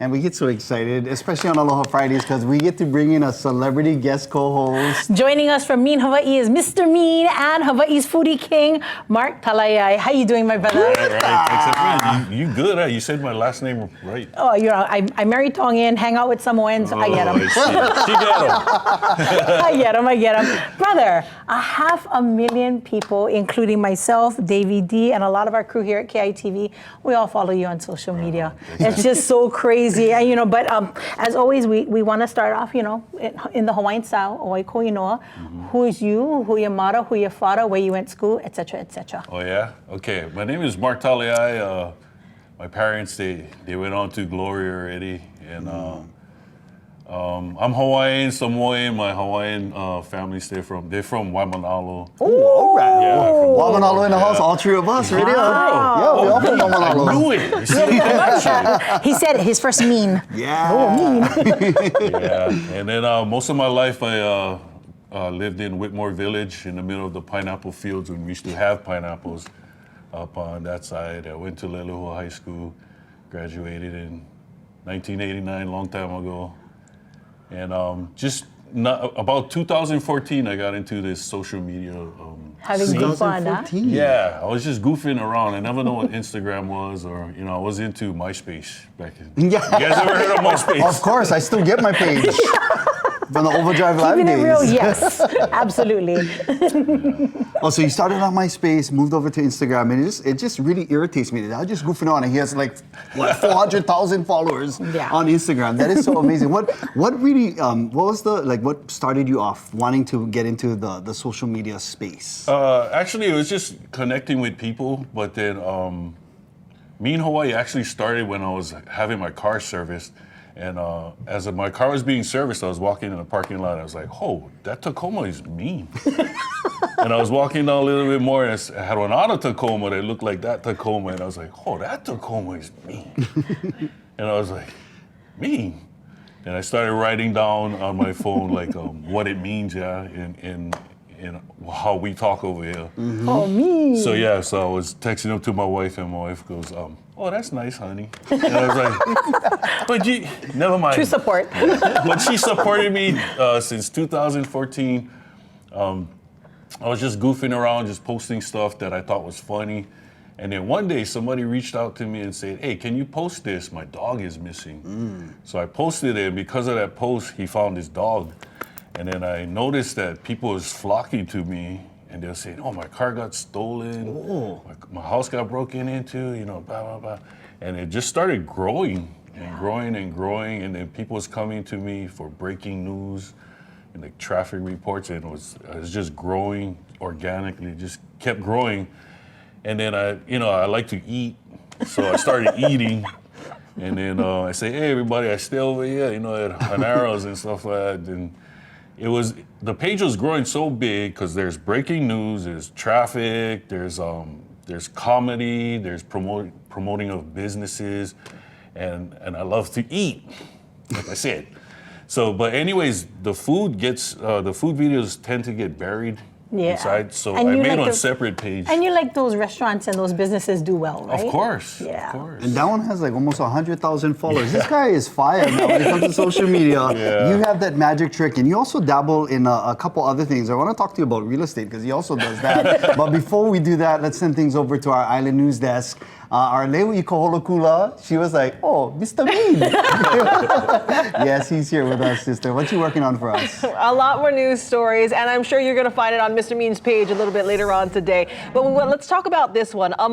And we get so excited, especially on Aloha Fridays, because we get to bring in a celebrity guest co-host. Joining us from Mean Hawaii is Mr. Mean and Hawaii's Foodie King, Mark Talaeai. How you doing, my brother? Right. You good, huh? You said my last name right. Oh, I'm married Tongan, hang out with Samoans, I get them. She got him. I get them. Brother, 500,000 people, including myself, Davey D, and a lot of our crew here at KITV, we all follow you on social media. It's just so crazy. And, but as always, we want to start off, in the Hawaiian style, oi ko inoa. Who is you, who your mother, who your father, where you went to school, etc., etc. Oh, yeah? Okay. My name is Mark Talaeai. My parents, they went on to glory already. And I'm Hawaiian, Samoan. My Hawaiian family, they're from Waimanalo. Oh, all right. Yeah, from Waimanalo in the house, all three of us, right? Wow. Yeah, we all from Waimanalo. I knew it. You see that? He said his first mean. Yeah. Oh, mean. Yeah. And then most of my life, I lived in Whitmore Village in the middle of the pineapple fields when we used to have pineapples up on that side. I went to Leilua High School, graduated in 1989, long time ago. And about 2014, I got into this social media. Having good fun, huh? Yeah, I was just goofing around. I never know what Instagram was, or I was into MySpace back then. Yeah. You guys ever heard of MySpace? Of course, I still get my page. From the Overdrive Live Keeping days. it real, yes, absolutely. Oh, so you started on MySpace, moved over to Instagram, and it just really irritates me. I was just goofing on, and he has 400,000 followers on Instagram. That is so amazing. What really, what started you off wanting to get into the social media space? Actually, it was just connecting with people, but then Mean Hawaii actually started when I was having my car serviced. And as my car was being serviced, I was walking in the parking lot. I was like, "Oh, that Tacoma is mean." And I was walking down a little bit more, and I had another Tacoma that looked like that Tacoma, and I was like, "Oh, that Tacoma is mean." And I was like, "Mean." And I started writing down on my phone what it means, in how we talk over here. Mm-hmm. Oh, mean. So I was texting up to my wife, and my wife goes, "Oh, that's nice, honey." And I was like, "But never mind." True support. But she supported me since 2014. I was just goofing around, just posting stuff that I thought was funny. And then one day somebody reached out to me and said, "Hey, can you post this? My dog is missing." So I posted it, and because of that post, he found his dog. And then I noticed that people was flocking to me, and they're saying, "Oh, my car got stolen. My house got broken into, blah, blah, blah." And it just started growing and growing and growing. And then people was coming to me for breaking news and traffic reports. And it was just growing organically, just kept growing. And then I like to eat. So I started eating. And then I say, "Hey, everybody, I stay over here, at Haneros and stuff like that." And the page was growing so big because there's breaking news, there's traffic, there's comedy, there's promoting of businesses, and I love to eat, like I said. So, but anyways, the food videos tend to get buried inside. So I made on separate page. And you like those restaurants and those businesses do well, right? Of course. Yeah. Of course. And that one has almost 100,000 followers. This guy is fire now when it comes to social media. Yeah. You have that magic trick, and you also dabble in a couple other things. I want to talk to you about real estate because he also does that. But before we do that, let's send things over to our Island News Desk. Our Lewi Koholokula, she was like, "Oh, Mr. Mean." Yes, he's here with us, sister. What you working on for us? A lot more news stories, and I'm sure you're going to find it on Mr. Mean's page a little bit later on today. But let's talk about this one.